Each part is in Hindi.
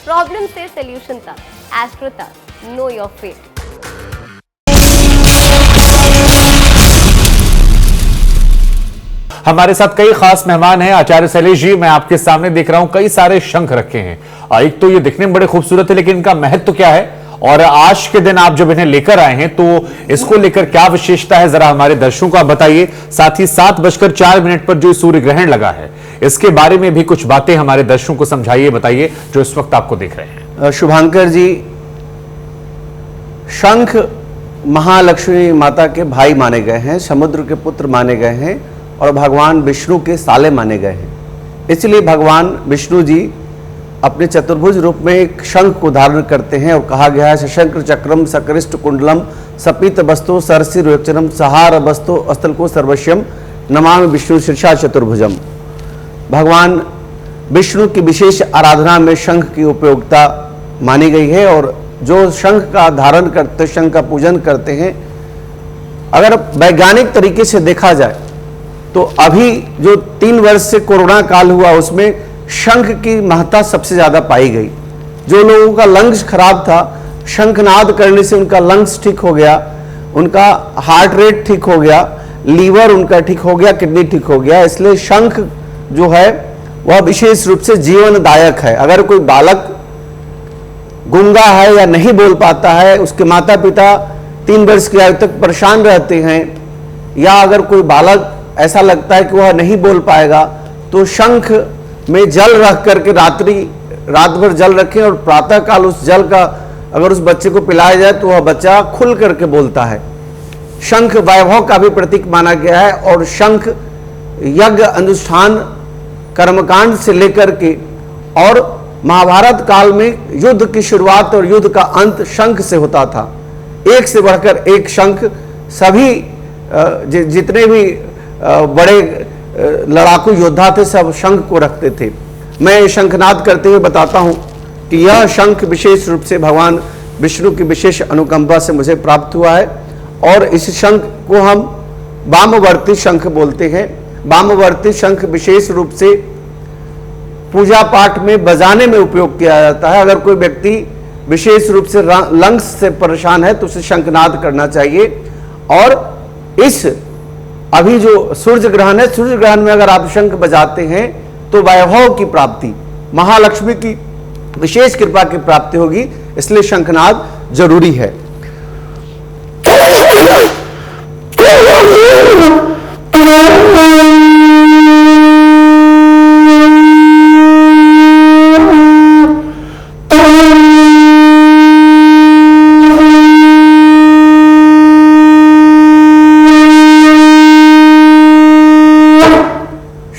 प्रॉब्लम से सोल्यूशन तक, एस्ट्रो तक, नो योर फेट। हमारे साथ कई खास मेहमान हैं। आचार्य शैलेश जी, मैं आपके सामने देख रहा हूं कई सारे शंख रखे हैं। एक तो ये दिखने में बड़े खूबसूरत है, लेकिन इनका महत्व क्या है और आज के दिन आप जब इन्हें लेकर आए हैं तो इसको लेकर क्या विशेषता है, जरा हमारे दर्शकों को आप बताइए। साथ ही 7:04 पर जो सूर्य ग्रहण लगा है, इसके बारे में भी कुछ बातें हमारे दर्शकों को समझाइए, बताइए जो इस वक्त आपको देख रहे हैं। शुभांकर जी, शंख महालक्ष्मी माता के भाई माने गए हैं, समुद्र के पुत्र माने गए हैं और भगवान विष्णु के साले माने गए हैं। इसलिए भगवान विष्णु जी अपने चतुर्भुज रूप में एक शंख को धारण करते हैं और कहा गया है सशंकर चक्रम सकरिष्ट कुंडलम सपीत वस्तु सरसी रोचनम सहार वस्तु अस्तल को सर्वस्यम नमामि विष्णु शीर्षा चतुर्भुजम। भगवान विष्णु की विशेष आराधना में शंख की उपयोगिता मानी गई है और जो शंख का धारण करते, शंख का पूजन करते हैं, अगर वैज्ञानिक तरीके से देखा जाए तो अभी जो 3 वर्ष से कोरोना काल हुआ उसमें शंख की महत्ता सबसे ज्यादा पाई गई। जो लोगों का लंग्स खराब था, शंखनाद करने से उनका लंग्स ठीक हो गया, उनका हार्ट रेट ठीक हो गया, लीवर उनका ठीक हो गया, किडनी ठीक हो गया। इसलिए शंख जो है वह विशेष रूप से जीवनदायक है। अगर कोई बालक गूंगा है या नहीं बोल पाता है, उसके माता पिता 3 वर्ष की आयु तक परेशान रहते हैं, या अगर कोई बालक ऐसा लगता है कि वह नहीं बोल पाएगा, तो शंख में जल रख करके रात भर जल रखें और प्रातः काल उस जल का अगर उस बच्चे को पिलाया जाए तो वह बच्चा खुल करके बोलता है। शंख वैभव का भी प्रतीक माना गया है और शंख यज्ञ अनुष्ठान कर्मकांड से लेकर के और महाभारत काल में युद्ध की शुरुआत और युद्ध का अंत शंख से होता था। एक से बढ़कर एक शंख, सभी जितने भी बड़े लड़ाकू योद्धा थे सब शंख को रखते थे। मैं शंखनाद करते हुए बताता हूं कि यह शंख विशेष रूप से भगवान विष्णु की विशेष अनुकंपा से मुझे प्राप्त हुआ है और इस शंख को हम वामवर्ती शंख बोलते हैं। वामवर्ती शंख विशेष रूप से पूजा पाठ में बजाने में उपयोग किया जाता है। अगर कोई व्यक्ति विशेष रूप से लंग्स से परेशान है तो उसे शंखनाद करना चाहिए। और इस अभी जो सूर्य ग्रहण है, सूर्य ग्रहण में अगर आप शंख बजाते हैं तो वैभव की प्राप्ति, महालक्ष्मी की विशेष कृपा की प्राप्ति होगी, इसलिए शंखनाद जरूरी है।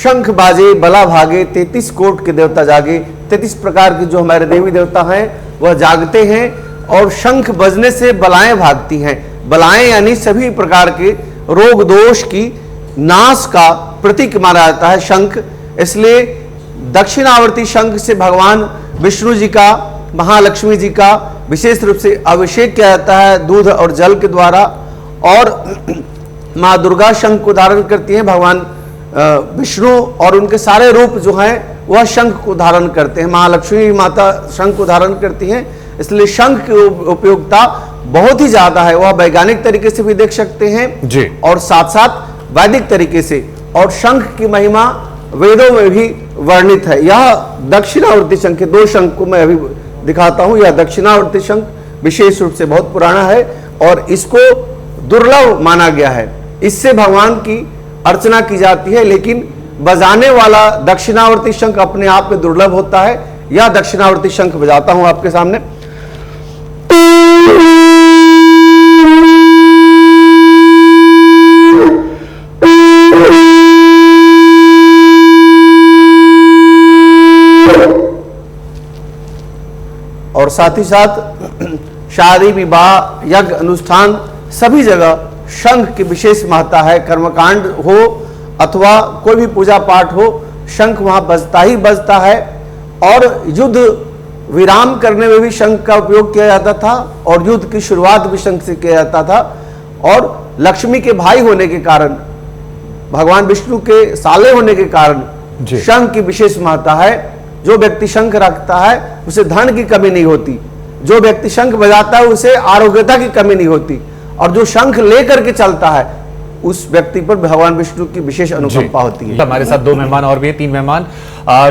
शंख बाजे बला भागे 33 कोट के देवता जागे। 33 प्रकार के जो हमारे देवी देवता हैं वह जागते हैं और शंख बजने से बलाएं भागती हैं। बलाएं यानी सभी प्रकार के रोग दोष की नाश का प्रतीक माना जाता है शंख। इसलिए दक्षिणावर्ती शंख से भगवान विष्णु जी का, महालक्ष्मी जी का विशेष रूप से अभिषेक किया जाता है दूध और जल के द्वारा। और माँ दुर्गा शंख को धारण करती हैं, भगवान विष्णु और उनके सारे रूप जो हैं वह शंख को धारण करते हैं। महालक्ष्मी माता शंख को धारण करती हैं, इसलिए शंख की उपयोगिता बहुत ही ज्यादा है। वह वैज्ञानिक तरीके से भी देख सकते हैं जी, और साथ साथ वैदिक तरीके से। और शंख की महिमा वेदों में भी वर्णित है। यह दक्षिणावर्ती शंख, 2 शंख को मैं अभी दिखाता हूं। यह दक्षिणावर्ती शंख विशेष रूप से बहुत पुराना है और इसको दुर्लभ माना गया है। इससे भगवान की अर्चना की जाती है, लेकिन बजाने वाला दक्षिणावर्ती शंख अपने आप में दुर्लभ होता है। यह दक्षिणावर्ती शंख बजाता हूं आपके सामने। और साथ ही साथ शादी विवाह यज्ञ अनुष्ठान सभी जगह शंख की विशेष महत्ता है। कर्मकांड हो अथवा कोई भी पूजा पाठ हो, शंख वहां बजता ही बजता है। और युद्ध विराम करने में भी शंख का उपयोग किया जाता था और युद्ध की शुरुआत भी शंख से किया जाता था। और लक्ष्मी के भाई होने के कारण, भगवान विष्णु के साले होने के कारण शंख की विशेष महत्ता है। जो व्यक्ति शंख रखता है उसे धन की कमी नहीं होती। जो व्यक्ति शंख बजाता है उसे आरोग्यता की कमी नहीं होती, और जो शंख लेकर के चलता है उस व्यक्ति पर भगवान विष्णु की विशेष अनुकंपा होती है। हमारे साथ दो मेहमान और भी हैं, 3 मेहमान।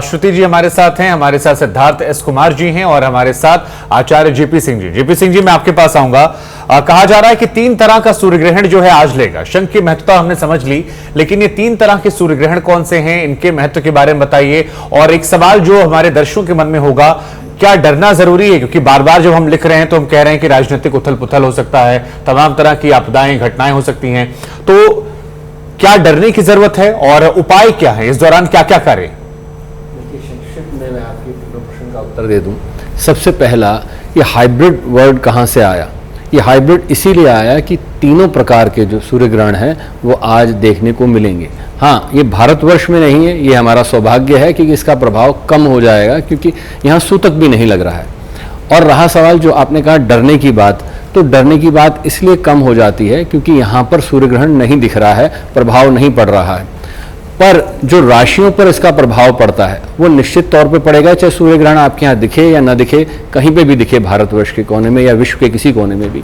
श्रुति जी हमारे साथ हैं, हमारे साथ सिद्धार्थ एस कुमार जी हैं, और हमारे साथ आचार्य जेपी सिंह जी। जेपी सिंह जी, मैं आपके पास आऊंगा। कहा जा रहा है कि 3 तरह का सूर्य ग्रहण जो है आज लेगा। शंख की महत्वता हमने समझ ली, लेकिन ये 3 तरह के सूर्य ग्रहण कौन से हैं, इनके महत्व के बारे में बताइए। और एक सवाल जो हमारे दर्शकों के मन में होगा, क्या डरना जरूरी है? क्योंकि बार बार जब हम लिख रहे हैं तो हम कह रहे हैं कि राजनीतिक उथल पुथल हो सकता है, तमाम तरह की आपदाएं घटनाएं हो सकती हैं, तो क्या डरने की जरूरत है और उपाय क्या है? इस दौरान क्या क्या करें? देखिए, संक्षिप्त में मैं आपके पूरे प्रश्न का उत्तर दे दूं। सबसे पहला, ये हाइब्रिड वर्ड कहाँ से आया? ये हाइब्रिड इसीलिए आया कि तीनों प्रकार के जो सूर्य ग्रहण हैं वो आज देखने को मिलेंगे। हाँ, ये भारतवर्ष में नहीं है, ये हमारा सौभाग्य है कि इसका प्रभाव कम हो जाएगा, क्योंकि यहाँ सूतक भी नहीं लग रहा है। और रहा सवाल जो आपने कहा डरने की बात, तो डरने की बात इसलिए कम हो जाती है क्योंकि यहाँ पर सूर्य ग्रहण नहीं दिख रहा है, प्रभाव नहीं पड़ रहा है। पर जो राशियों पर इसका प्रभाव पड़ता है वो निश्चित तौर पे पड़ेगा, चाहे सूर्य ग्रहण आपके यहाँ दिखे या ना दिखे, कहीं पे भी दिखे, भारतवर्ष के कोने में या विश्व के किसी कोने में भी।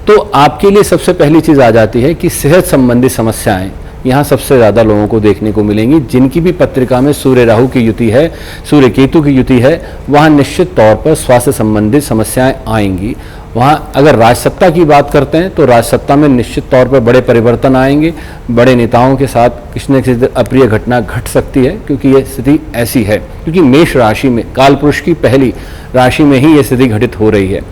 तो आपके लिए सबसे पहली चीज़ आ जाती है कि सेहत संबंधी समस्याएं यहाँ सबसे ज़्यादा लोगों को देखने को मिलेंगी। जिनकी भी पत्रिका में सूर्य राहु की युति है, सूर्य केतु की युति है, वहाँ निश्चित तौर पर स्वास्थ्य संबंधित समस्याएं आएंगी। वहाँ अगर राजसत्ता की बात करते हैं तो राजसत्ता में निश्चित तौर पर बड़े परिवर्तन आएंगे। बड़े नेताओं के साथ किसी न किसी अप्रिय घटना घट सकती है, क्योंकि ये स्थिति ऐसी है, क्योंकि मेष राशि में कालपुरुष की पहली राशि में ही ये स्थिति घटित हो रही है।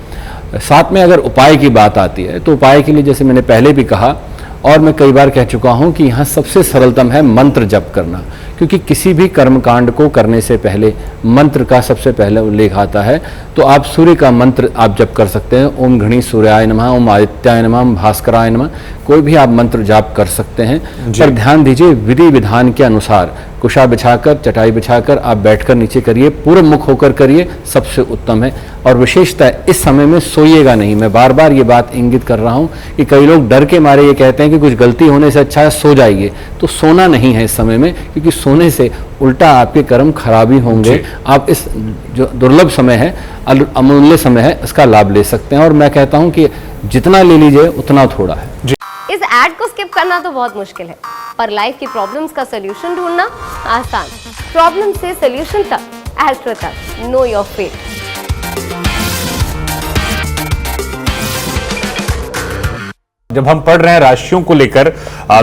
साथ में अगर उपाय की बात आती है तो उपाय के लिए जैसे मैंने पहले भी कहा और मैं कई बार कह चुका हूं कि यहाँ सबसे सरलतम है मंत्र जप करना, क्योंकि किसी भी कर्मकांड को करने से पहले मंत्र का सबसे पहले उल्लेख आता है। तो आप सूर्य का मंत्र आप जप कर सकते हैं, ओम घृणी सूर्याय नमः, ओम आदित्याय नमः, ओम भास्कराय नमः, कोई भी आप मंत्र जाप कर सकते हैं। पर ध्यान दीजिए, विधि विधान के अनुसार कुशा बिछाकर, चटाई बिछाकर आप बैठकर नीचे करिए, पूर्व मुख होकर करिए, सबसे उत्तम है। और विशेषतः इस समय में सोइएगा नहीं। मैं बार बार ये बात इंगित कर रहा हूँ कि कई लोग डर के मारे ये कहते हैं कि कुछ गलती होने से अच्छा है सो जाइए, तो सोना नहीं है इस समय में, क्योंकि सोने से उल्टा आपके कर्म खराब ही होंगे। आप इस जो दुर्लभ समय है, अमूल्य समय है, इसका लाभ ले सकते हैं। और मैं कहता हूँ कि जितना ले लीजिए उतना थोड़ा है। इस ऐड को स्किप करना तो बहुत मुश्किल है, पर लाइफ की प्रॉब्लम्स का सलूशन ढूंढना आसान। प्रॉब्लम से सलूशन तक, एस्ट्रो तक, नो योर फेट। जब हम पढ़ रहे हैं राशियों को लेकर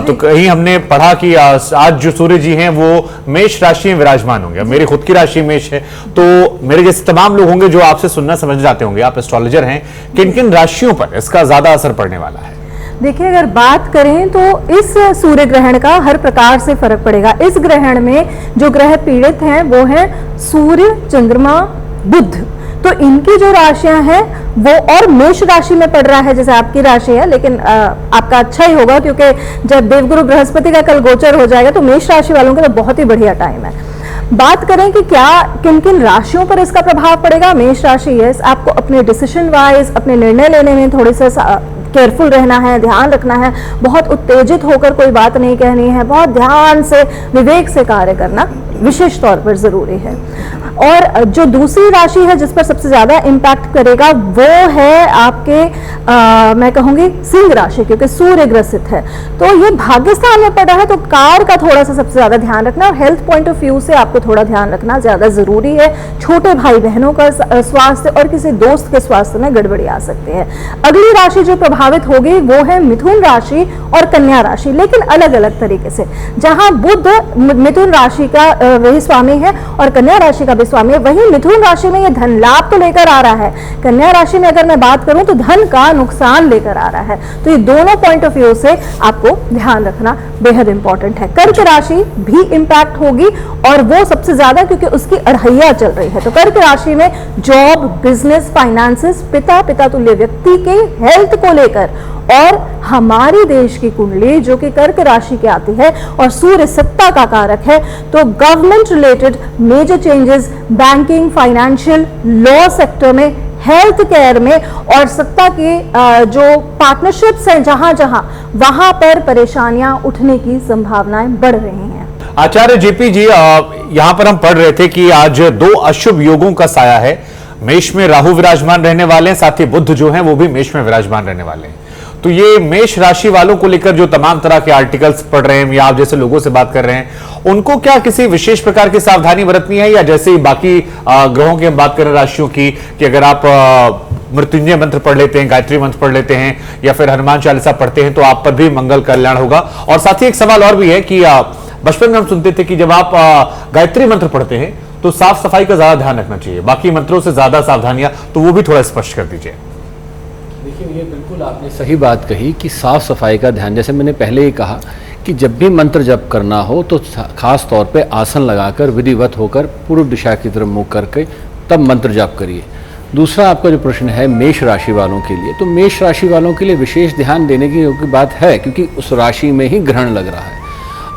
तो कहीं हमने पढ़ा कि आज जो सूर्य जी हैं वो मेष राशि में विराजमान होंगे। मेरी खुद की राशि मेष है, तो मेरे जैसे तमाम लोग होंगे जो आपसे सुनना समझ जाते होंगे, आप एस्ट्रोलॉजर हैं, किन किन राशियों पर इसका ज्यादा असर पड़ने वाला है? देखिए, अगर बात करें तो इस सूर्य ग्रहण का हर प्रकार से फर्क पड़ेगा। इस ग्रहण में जो ग्रह पीड़ित हैं वो हैं सूर्य, चंद्रमा, बुध। तो इनकी जो राशियां हैं वो, और मेष राशि में पड़ रहा है जैसे आपकी राशि है, लेकिन आपका अच्छा ही होगा क्योंकि जब देवगुरु बृहस्पति का कल गोचर हो जाएगा तो मेष राशि वालों का तो बहुत ही बढ़िया टाइम है। बात करें कि क्या किन किन राशियों पर इसका प्रभाव पड़ेगा। मेष राशि, यस, आपको अपने डिसीजन वाइज, अपने निर्णय लेने में थोड़े से केयरफुल रहना है, ध्यान रखना है। बहुत उत्तेजित होकर कोई बात नहीं कहनी है, बहुत ध्यान से विवेक से कार्य करना विशेष तौर पर जरूरी है। और जो दूसरी राशि है जिस पर सबसे ज्यादा इम्पैक्ट करेगा वो है आपके मैं कहूंगी सिंह राशि, क्योंकि सूर्य ग्रसित है तो ये भाग्य स्थान में पड़ा है। तो कार का थोड़ा सा सबसे ज्यादा ध्यान रखना, और हेल्थ पॉइंट ऑफ व्यू से आपको थोड़ा ध्यान रखना ज्यादा जरूरी है। छोटे भाई बहनों का स्वास्थ्य और किसी दोस्त के स्वास्थ्य में गड़बड़ी आ सकती है। अगली राशि जो प्रभावित होगी वो है मिथुन राशि और कन्या राशि, लेकिन अलग अलग तरीके से। जहां बुध मिथुन राशि का वही स्वामी है और कन्या राशि का भी स्वामी है, वही मिथुन राशि में ये धन लाभ तो लेकर आ रहा है, कन्या राशि में अगर मैं बात करूं तो धन का नुकसान लेकर आ रहा है। तो ये दोनों पॉइंट ऑफ व्यू से आपको ध्यान रखना बेहद इंपॉर्टेंट है। कर्क राशि भी इंपैक्ट होगी, और वो सबसे ज्यादा क्योंकि उसकी अढ़ैया चल रही है। तो कर्क राशि में जॉब, बिजनेस, फाइनेंसेस, पिता तुल्य व्यक्ति के हेल्थ को लेकर, और हमारी देश की कुंडली जो कि कर्क राशि की आती है और सूर्य सत्ता का कारक है, तो government related major changes banking, financial, law sector में, हेल्थ केयर में, और सत्ता की जो पार्टनरशिप्स हैं जहां जहां, वहां पर परेशानियां उठने की संभावनाएं बढ़ रही हैं। आचार्य जेपी जी, यहां पर हम पढ़ रहे थे कि आज 2 अशुभ योगों का साया है। मेष में राहु विराजमान रहने वाले हैं, साथ ही बुध जो हैं वो भी मेष में विराजमान रहने वाले हैं। तो ये मेष राशि वालों को लेकर जो तमाम तरह के आर्टिकल्स पढ़ रहे हैं या आप जैसे लोगों से बात कर रहे हैं, उनको क्या किसी विशेष प्रकार की सावधानी बरतनी है, या जैसे ही बाकी ग्रहों की हम बात करें राशियों की, कि अगर आप मृत्युंजय मंत्र पढ़ लेते हैं, गायत्री मंत्र पढ़ लेते हैं या फिर हनुमान चालीसा पढ़ते हैं तो आप पर भी मंगल कल्याण होगा। और साथ ही एक सवाल और भी है कि बचपन में हम सुनते थे कि जब आप गायत्री मंत्र पढ़ते हैं तो साफ सफाई का ज्यादा ध्यान रखना चाहिए, बाकी मंत्रों से ज्यादा सावधानियां, तो वो भी थोड़ा स्पष्ट कर दीजिए। देखिए, ये बिल्कुल आपने सही बात कही कि साफ सफाई का ध्यान, जैसे मैंने पहले ही कहा कि जब भी मंत्र जप करना हो तो खास तौर पे आसन लगाकर विधिवत होकर पूर्व दिशा की तरफ मुख करके तब मंत्र जप करिए। दूसरा आपका जो प्रश्न है मेष राशि वालों के लिए, तो मेष राशि वालों के लिए विशेष ध्यान देने की योग्य बात है, क्योंकि उस राशि में ही ग्रहण लग रहा है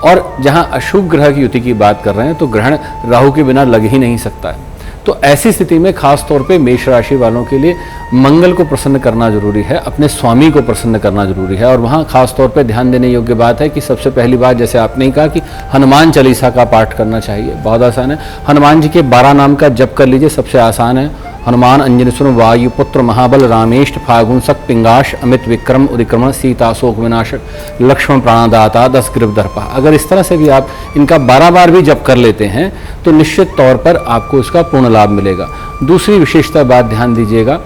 और जहां अशुभ ग्रह की युति की बात कर रहे हैं तो ग्रहण राहु के बिना लग ही नहीं सकता है। तो ऐसी स्थिति में खास तौर पे मेष राशि वालों के लिए मंगल को प्रसन्न करना जरूरी है, अपने स्वामी को प्रसन्न करना जरूरी है। और वहाँ खास तौर पे ध्यान देने योग्य बात है कि सबसे पहली बात, जैसे आपने कहा कि हनुमान चालीसा का पाठ करना चाहिए, बहुत आसान है। हनुमान जी के 12 नाम का जप कर लीजिए, सबसे आसान है। हनुमान अंजन सुन वायु पुत्र महाबल रामेष्ट फागुन सक पिंगाश अमित विक्रम उदिक्रमण सीता शोक विनाशक लक्ष्मण प्राणदाता 10 गिरधर्पा। अगर इस तरह से भी आप इनका 12 बार भी जप कर लेते हैं तो निश्चित तौर पर आपको इसका पूर्ण लाभ मिलेगा। दूसरी विशेषता बात ध्यान दीजिएगा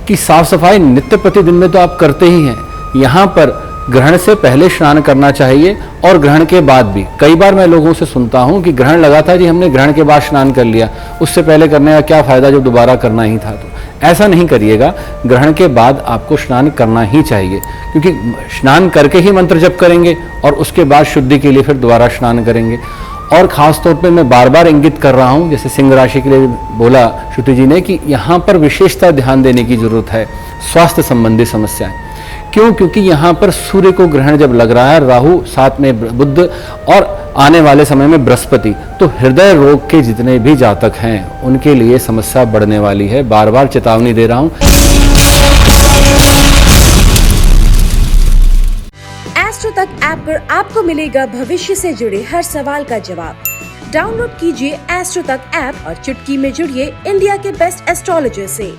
कि साफ सफाई नित्य प्रतिदिन में तो आप करते ही हैं, यहाँ पर ग्रहण से पहले स्नान करना चाहिए और ग्रहण के बाद भी। कई बार मैं लोगों से सुनता हूं कि ग्रहण लगा था जी, हमने ग्रहण के बाद स्नान कर लिया, उससे पहले करने का क्या फायदा जब दोबारा करना ही था। तो ऐसा नहीं करिएगा, ग्रहण के बाद आपको स्नान करना ही चाहिए, क्योंकि स्नान करके ही मंत्र जप करेंगे और उसके बाद शुद्धि के लिए फिर दोबारा स्नान करेंगे। और खास तौर पे मैं बार बार इंगित कर रहा हूं, जैसे सिंह राशि के लिए बोला श्रुति जी ने, कि यहाँ पर विशेषता ध्यान देने की जरूरत है, स्वास्थ्य संबंधी समस्याएं। क्यों? क्योंकि यहाँ पर सूर्य को ग्रहण जब लग रहा है, राहु साथ में बुध और आने वाले समय में बृहस्पति, तो हृदय रोग के जितने भी जातक हैं उनके लिए समस्या बढ़ने वाली है। बार बार चेतावनी दे रहा हूं। एस्ट्रो तक ऐप पर आपको मिलेगा भविष्य से जुड़े हर सवाल का जवाब। डाउनलोड कीजिए एस्ट्रो तक ऐप और चुटकी में जुड़िए इंडिया के बेस्ट एस्ट्रोलॉजर से।